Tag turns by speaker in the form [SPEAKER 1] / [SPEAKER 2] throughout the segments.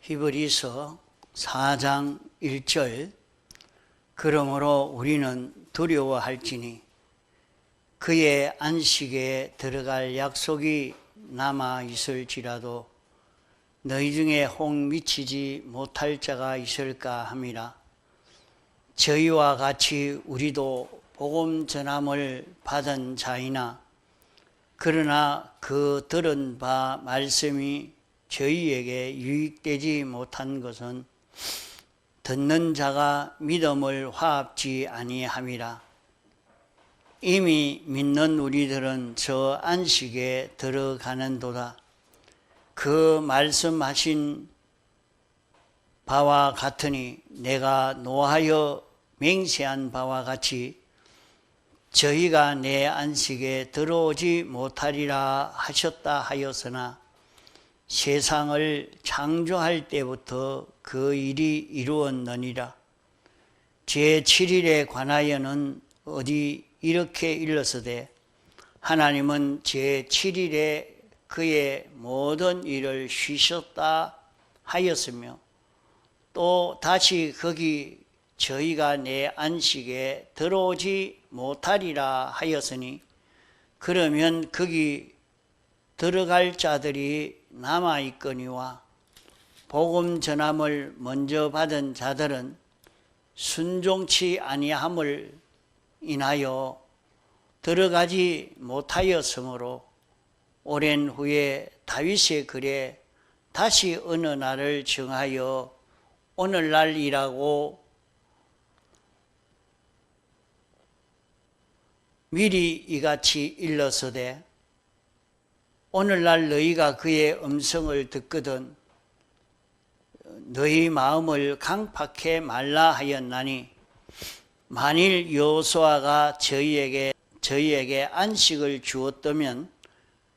[SPEAKER 1] 히브리서 4장 1절 그러므로 우리는 두려워할지니 그의 안식에 들어갈 약속이 남아 있을지라도 너희 중에 혹 미치지 못할 자가 있을까 함이라. 저희와 같이 우리도 복음 전함을 받은 자이나 그러나 그 들은 바 말씀이 저희에게 유익되지 못한 것은 듣는 자가 믿음을 화합지 아니함이라. 이미 믿는 우리들은 저 안식에 들어가는도다. 그 말씀하신 바와 같으니 내가 노하여 맹세한 바와 같이 저희가 내 안식에 들어오지 못하리라 하셨다 하였으나 세상을 창조할 때부터 그 일이 이루었느니라. 제7일에 관하여는 어디 이렇게 일렀으되 하나님은 제7일에 그의 모든 일을 쉬셨다 하였으며 또 다시 거기 저희가 내 안식에 들어오지 못하리라 하였으니 그러면 거기 들어갈 자들이 남아있거니와 복음 전함을 먼저 받은 자들은 순종치 아니함을 인하여 들어가지 못하였으므로 오랜 후에 다윗의 글에 다시 어느 날을 정하여 오늘날이라고 미리 이같이 일렀으되 오늘날 너희가 그의 음성을 듣거든 너희 마음을 강팍해 말라 하였나니 만일 여호수아가 저희에게 안식을 주었다면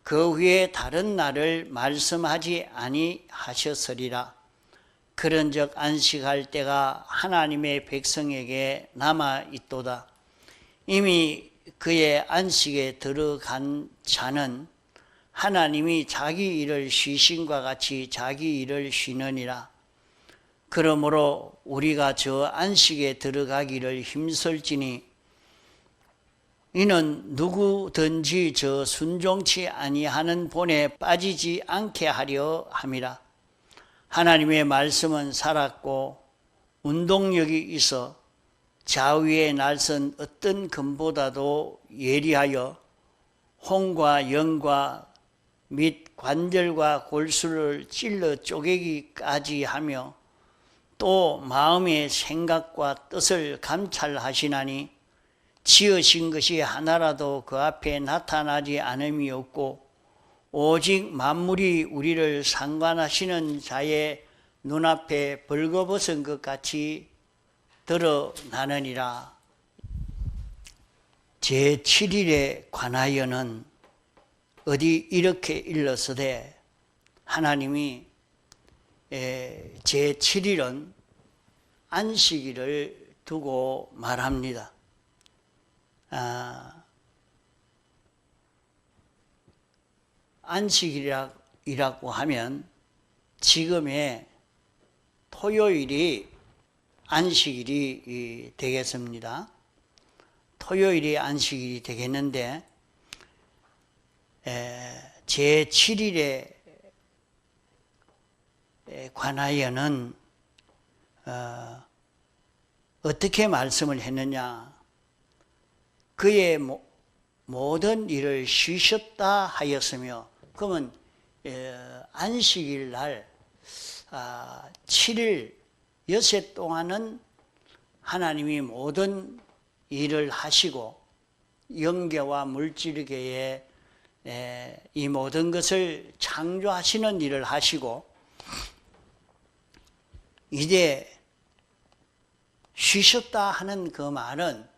[SPEAKER 1] 그 후에 다른 날을 말씀하지 아니하셨으리라. 그런즉 안식할 때가 하나님의 백성에게 남아 있도다. 이미 그의 안식에 들어간 자는 하나님이 자기 일을 쉬신과 같이 자기 일을 쉬느니라. 그러므로 우리가 저 안식에 들어가기를 힘쓸지니 이는 누구든지 저 순종치 아니하는 본에 빠지지 않게 하려 함이라. 하나님의 말씀은 살았고 운동력이 있어 좌우에 날선 어떤 금보다도 예리하여 혼과 영과 및 관절과 골수를 찔러 쪼개기까지 하며 또 마음의 생각과 뜻을 감찰하시나니 지으신 것이 하나라도 그 앞에 나타나지 않음이 없고 오직 만물이 우리를 상관하시는 자의 눈앞에 벌거벗은 것 같이 드러나느니라. 제7일에 관하여는 어디 이렇게 일렀으되 하나님이 제7일은 안식일을 두고 말합니다. 안식일이라고 하면 지금의 토요일이 안식일이 되겠습니다. 토요일이 안식일이 되겠는데 제7일에 관하여는 어떻게 말씀을 했느냐. 그의 모든 일을 쉬셨다 하였으며 그러면 안식일 날 7일 여세 동안은 하나님이 모든 일을 하시고 영계와 물질계에 이 모든 것을 창조하시는 일을 하시고 이제 쉬셨다 하는 그 말은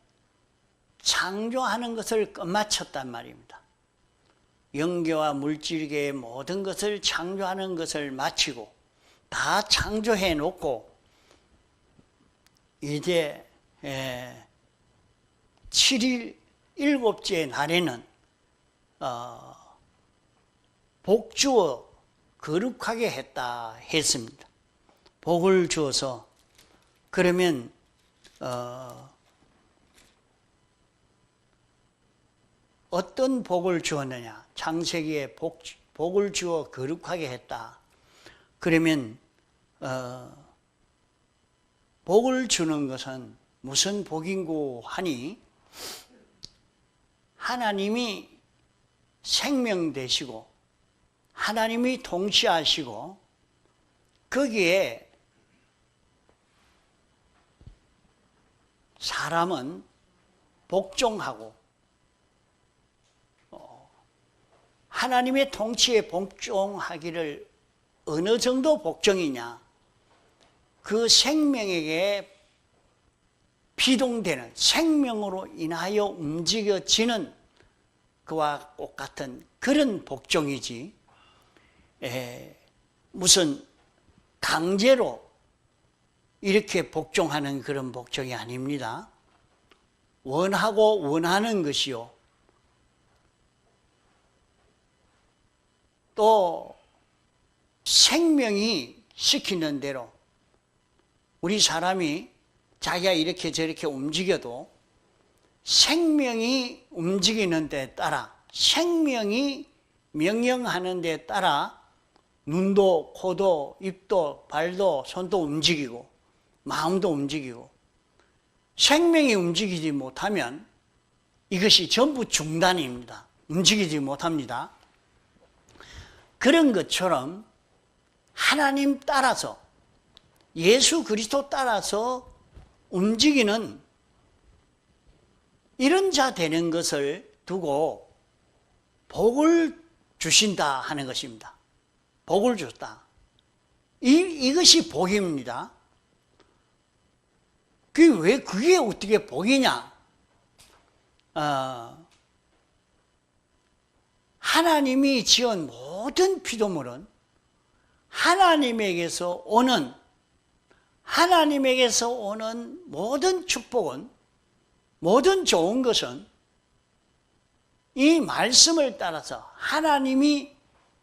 [SPEAKER 1] 창조하는 것을 끝마쳤단 말입니다. 영계와 물질계의 모든 것을 창조하는 것을 마치고 다 창조해 놓고 이제 7일 일곱째 날에는 복주어 거룩하게 했다 했습니다. 복을 주어서 그러면 어떤 복을 주었느냐? 창세기에 복을 주어 거룩하게 했다. 그러면 복을 주는 것은 무슨 복인고 하니 하나님이 생명 되시고 하나님이 통치하시고 거기에 사람은 복종하고 하나님의 통치에 복종하기를 어느 정도 복종이냐? 그 생명에게 비동되는 생명으로 인하여 움직여지는 그와 똑같은 그런 복종이지 무슨 강제로 이렇게 복종하는 그런 복종이 아닙니다. 원하고 원하는 것이요. 또 생명이 시키는 대로 우리 사람이 자기가 이렇게 저렇게 움직여도 생명이 움직이는 데 따라 생명이 명령하는 데 따라 눈도 코도 입도 발도 손도 움직이고 마음도 움직이고 생명이 움직이지 못하면 이것이 전부 중단입니다. 움직이지 못합니다. 그런 것처럼 하나님 따라서 예수 그리스도 따라서 움직이는 이런 자 되는 것을 두고 복을 주신다 하는 것입니다. 복을 줬다. 이것이 복입니다. 그게 어떻게 복이냐? 하나님이 지은 모든 피조물은 하나님에게서 오는 모든 축복은 모든 좋은 것은 이 말씀을 따라서 하나님이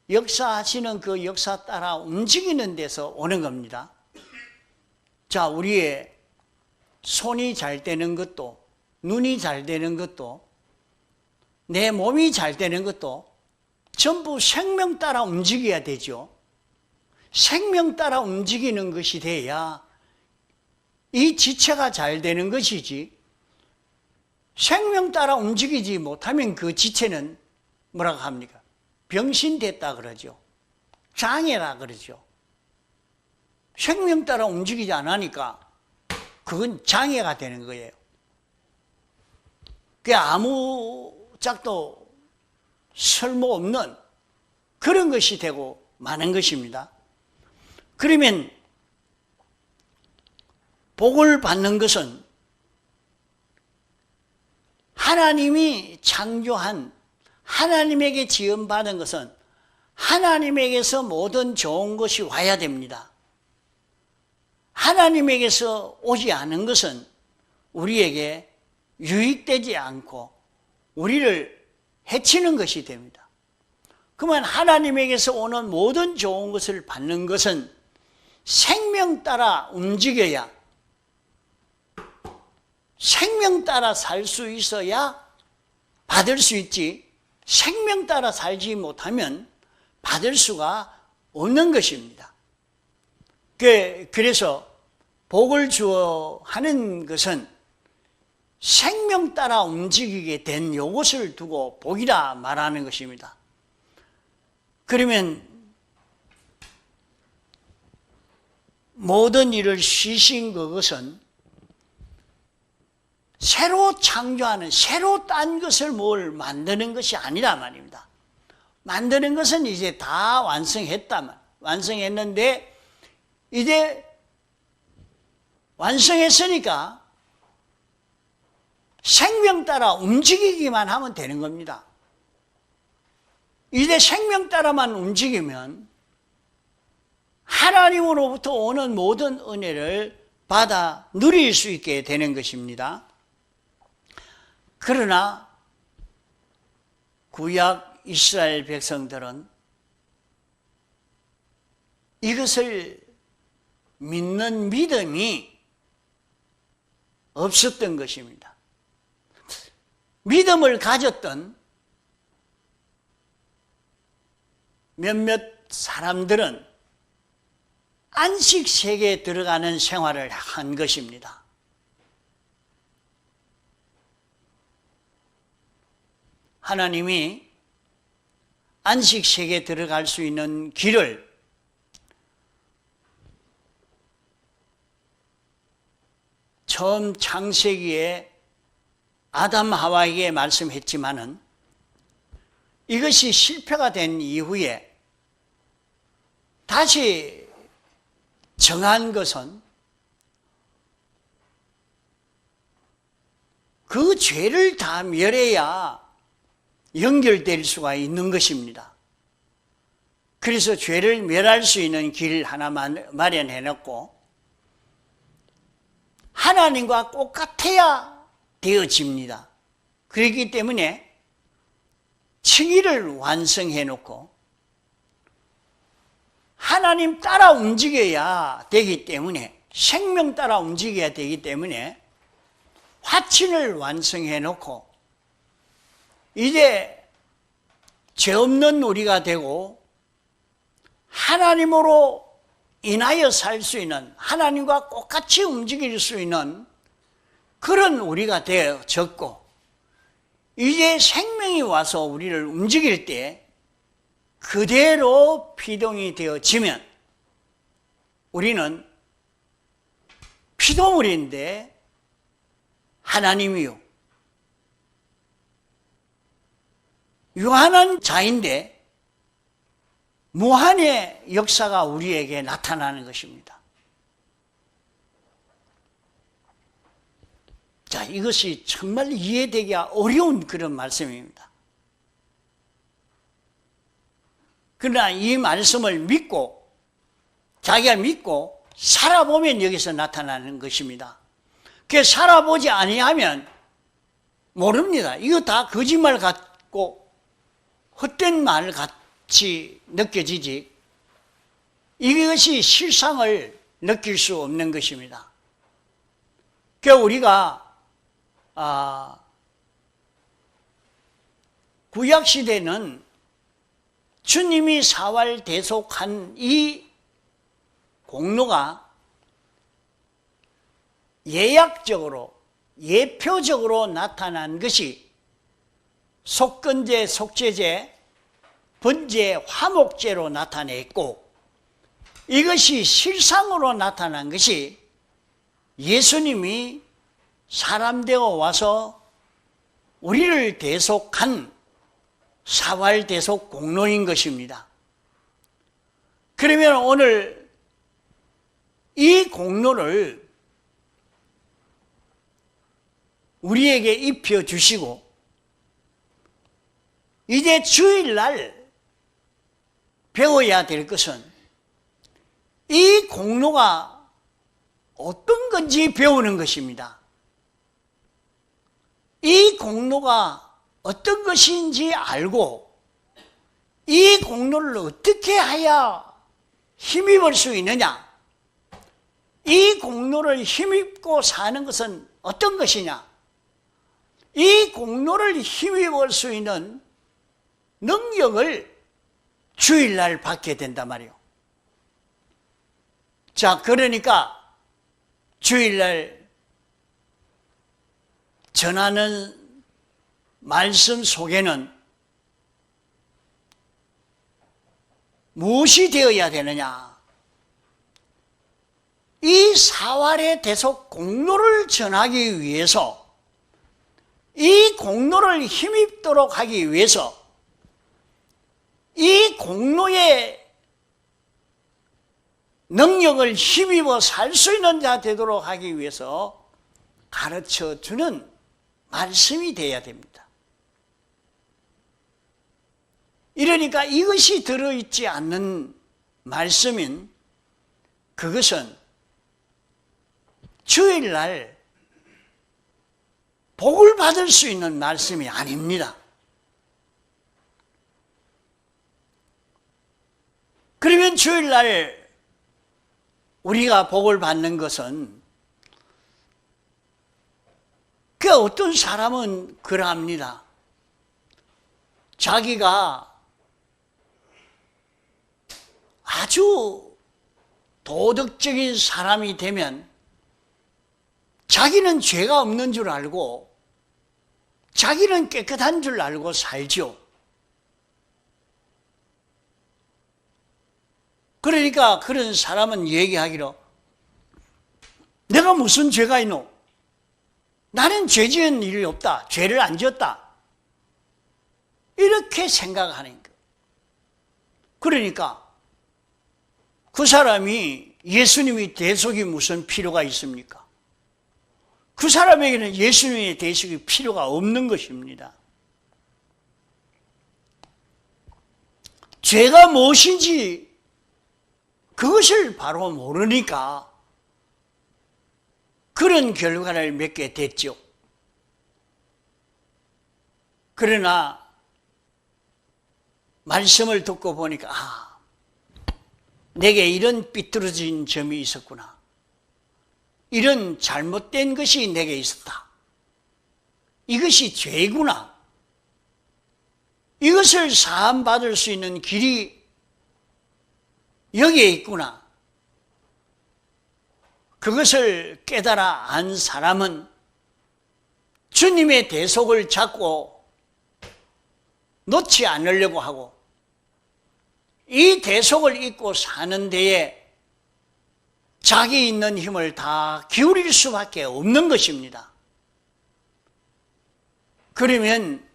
[SPEAKER 1] 역사하시는 그 역사 따라 움직이는 데서 오는 겁니다. 자, 우리의 손이 잘 되는 것도 눈이 잘 되는 것도 내 몸이 잘 되는 것도 전부 생명 따라 움직여야 되죠. 생명 따라 움직이는 것이 돼야 이 지체가 잘 되는 것이지 생명 따라 움직이지 못하면 그 지체는 뭐라고 합니까? 병신됐다 그러죠. 장애라 그러죠. 생명 따라 움직이지 않으니까 그건 장애가 되는 거예요. 그게 아무 짝도 쓸모없는 그런 것이 되고 마는 것입니다. 그러면 복을 받는 것은 하나님이 창조한 하나님에게 지음받은 것은 하나님에게서 모든 좋은 것이 와야 됩니다. 하나님에게서 오지 않은 것은 우리에게 유익되지 않고 우리를 해치는 것이 됩니다. 그러면 하나님에게서 오는 모든 좋은 것을 받는 것은 생명 따라 움직여야 생명 따라 살 수 있어야 받을 수 있지 생명 따라 살지 못하면 받을 수가 없는 것입니다. 그래서 복을 주어 하는 것은 생명 따라 움직이게 된 요것을 두고 복이라 말하는 것입니다. 그러면 모든 일을 쉬신 그것은 새로 창조하는 새로 딴 것을 뭘 만드는 것이 아니라 말입니다. 만드는 것은 이제 다 완성했는데 이제 완성했으니까 생명 따라 움직이기만 하면 되는 겁니다. 이제 생명 따라만 움직이면 하나님으로부터 오는 모든 은혜를 받아 누릴 수 있게 되는 것입니다. 그러나 구약 이스라엘 백성들은 이것을 믿는 믿음이 없었던 것입니다. 믿음을 가졌던 몇몇 사람들은 안식 세계에 들어가는 생활을 한 것입니다. 하나님이 안식 세계에 들어갈 수 있는 길을 처음 창세기에 아담 하와에게 말씀했지만은 이것이 실패가 된 이후에 다시 정한 것은 그 죄를 다 멸해야 연결될 수가 있는 것입니다. 그래서 죄를 멸할 수 있는 길 하나만 마련해 놓고 하나님과 똑같아야 되어집니다. 그렇기 때문에 칭의를 완성해 놓고 하나님 따라 움직여야 되기 때문에, 생명 따라 움직여야 되기 때문에 화친을 완성해 놓고 이제 죄 없는 우리가 되고 하나님으로 인하여 살 수 있는, 하나님과 똑같이 움직일 수 있는 그런 우리가 되어졌고, 이제 생명이 와서 우리를 움직일 때 그대로 피동이 되어지면 우리는 피조물인데 하나님이요, 유한한 자인데 무한의 역사가 우리에게 나타나는 것입니다. 자, 이것이 정말 이해되기가 어려운 그런 말씀입니다. 그러나 이 말씀을 믿고, 자기가 믿고 살아보면 여기서 나타나는 것입니다. 그 살아보지 아니하면 모릅니다. 이거 다 거짓말 같고 헛된 말 같이 느껴지지 이것이 실상을 느낄 수 없는 것입니다. 그러니까 우리가 구약시대는 주님이 사활 대속한 이 공로가 예약적으로, 예표적으로 나타난 것이 속건제, 속죄제, 번제, 화목제로 나타냈고, 이것이 실상으로 나타난 것이 예수님이 사람 되어 와서 우리를 대속한 사활 대속 공로인 것입니다. 그러면 오늘 이 공로를 우리에게 입혀주시고 이제 주일날 배워야 될 것은 이 공로가 어떤 건지 배우는 것입니다. 이 공로가 어떤 것인지 알고 이 공로를 어떻게 해야 힘입을 수 있느냐, 이 공로를 힘입고 사는 것은 어떤 것이냐, 이 공로를 힘입을 수 있는 능력을 주일날 받게 된단 말이에요. 자, 그러니까 주일날 전하는 말씀 속에는 무엇이 되어야 되느냐? 이 사활의 대속 공로를 전하기 위해서, 이 공로를 힘입도록 하기 위해서, 이 공로의 능력을 힘입어 살 수 있는 자 되도록 하기 위해서 가르쳐주는 말씀이 되어야 됩니다. 이러니까 이것이 들어있지 않는 말씀인 그것은 주일날 복을 받을 수 있는 말씀이 아닙니다. 그러면 주일날 우리가 복을 받는 것은 그 어떤 사람은 그러합니다. 자기가 아주 도덕적인 사람이 되면 자기는 죄가 없는 줄 알고 자기는 깨끗한 줄 알고 살죠. 그러니까 그런 사람은 얘기하기로 내가 무슨 죄가 있노? 나는 죄 지은 일이 없다. 죄를 안 지었다. 이렇게 생각하는 거. 그러니까 그 사람이 예수님의 대속이 무슨 필요가 있습니까? 그 사람에게는 예수님의 대속이 필요가 없는 것입니다. 죄가 무엇인지 그것을 바로 모르니까 그런 결과를 맺게 됐죠. 그러나 말씀을 듣고 보니까 내게 이런 삐뚤어진 점이 있었구나. 이런 잘못된 것이 내게 있었다. 이것이 죄구나. 이것을 사함받을 수 있는 길이 여기에 있구나. 그것을 깨달아 안 사람은 주님의 대속을 잡고 놓지 않으려고 하고 이 대속을 잊고 사는 데에 자기 있는 힘을 다 기울일 수밖에 없는 것입니다. 그러면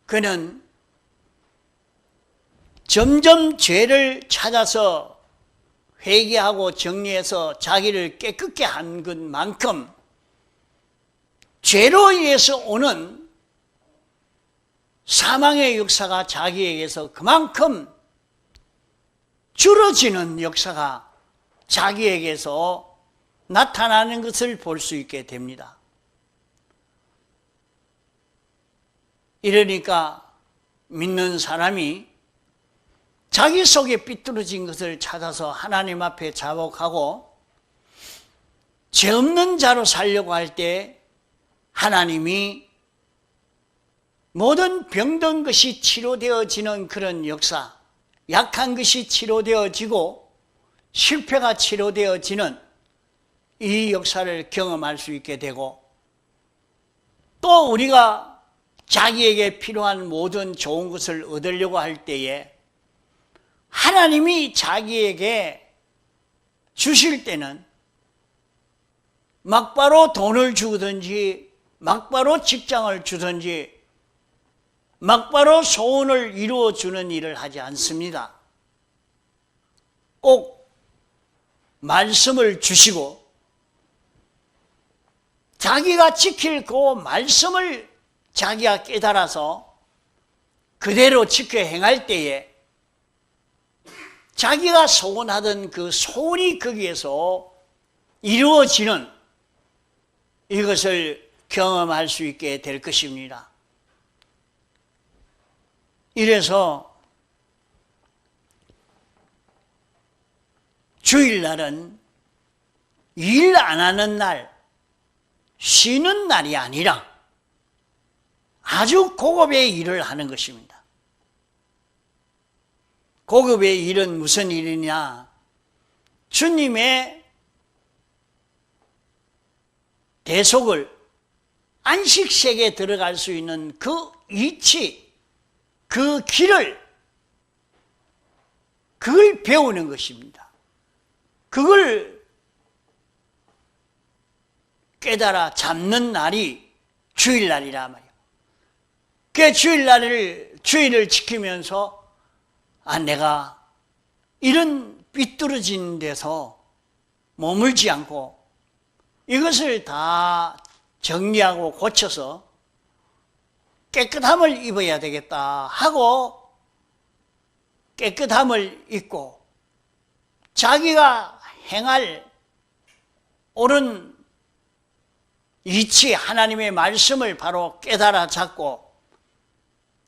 [SPEAKER 1] 그는 점점 죄를 찾아서 회개하고 정리해서 자기를 깨끗게 한 것만큼 죄로 인해서 오는 사망의 역사가 자기에게서 그만큼 줄어지는 역사가 자기에게서 나타나는 것을 볼 수 있게 됩니다. 이러니까 믿는 사람이 자기 속에 삐뚤어진 것을 찾아서 하나님 앞에 자복하고 죄 없는 자로 살려고 할 때 하나님이 모든 병든 것이 치료되어지는 그런 역사, 약한 것이 치료되어지고 실패가 치료되어지는 이 역사를 경험할 수 있게 되고 또 우리가 자기에게 필요한 모든 좋은 것을 얻으려고 할 때에 하나님이 자기에게 주실 때는 막바로 돈을 주든지 막바로 직장을 주든지 막바로 소원을 이루어주는 일을 하지 않습니다. 꼭 말씀을 주시고 자기가 지킬 그 말씀을 자기가 깨달아서 그대로 지켜 행할 때에 자기가 소원하던 그 소원이 거기에서 이루어지는 이것을 경험할 수 있게 될 것입니다. 이래서 주일날은 일 안 하는 날, 쉬는 날이 아니라 아주 고급의 일을 하는 것입니다. 고급의 일은 무슨 일이냐? 주님의 대속을 안식세계에 들어갈 수 있는 그 위치, 그 길을 그걸 배우는 것입니다. 그걸 깨달아 잡는 날이 주일날이라 말이에요. 그 주일을 지키면서 내가 이런 삐뚤어진 데서 머물지 않고 이것을 다 정리하고 고쳐서 깨끗함을 입어야 되겠다 하고 깨끗함을 입고 자기가 행할 옳은 이치 하나님의 말씀을 바로 깨달아 잡고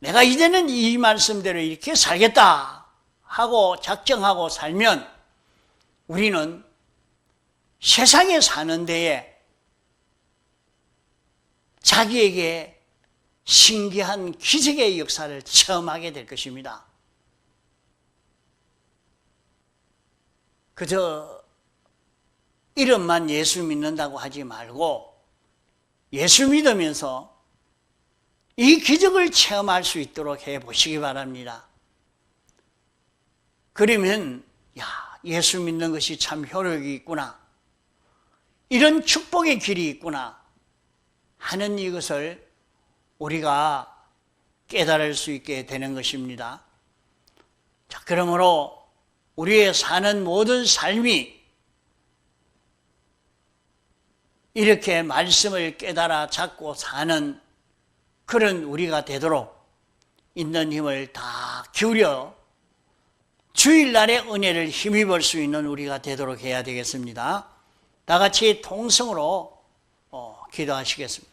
[SPEAKER 1] 내가 이제는 이 말씀대로 이렇게 살겠다 하고 작정하고 살면 우리는 세상에 사는 데에 자기에게 신기한 기적의 역사를 체험하게 될 것입니다. 그저 이름만 예수 믿는다고 하지 말고 예수 믿으면서 이 기적을 체험할 수 있도록 해보시기 바랍니다. 그러면 예수 믿는 것이 참 효력이 있구나, 이런 축복의 길이 있구나 하는 이것을 우리가 깨달을 수 있게 되는 것입니다. 자, 그러므로 우리의 사는 모든 삶이 이렇게 말씀을 깨달아 잡고 사는 그런 우리가 되도록 있는 힘을 다 기울여 주일날의 은혜를 힘입을 수 있는 우리가 되도록 해야 되겠습니다. 다 같이 통성으로 기도하시겠습니다.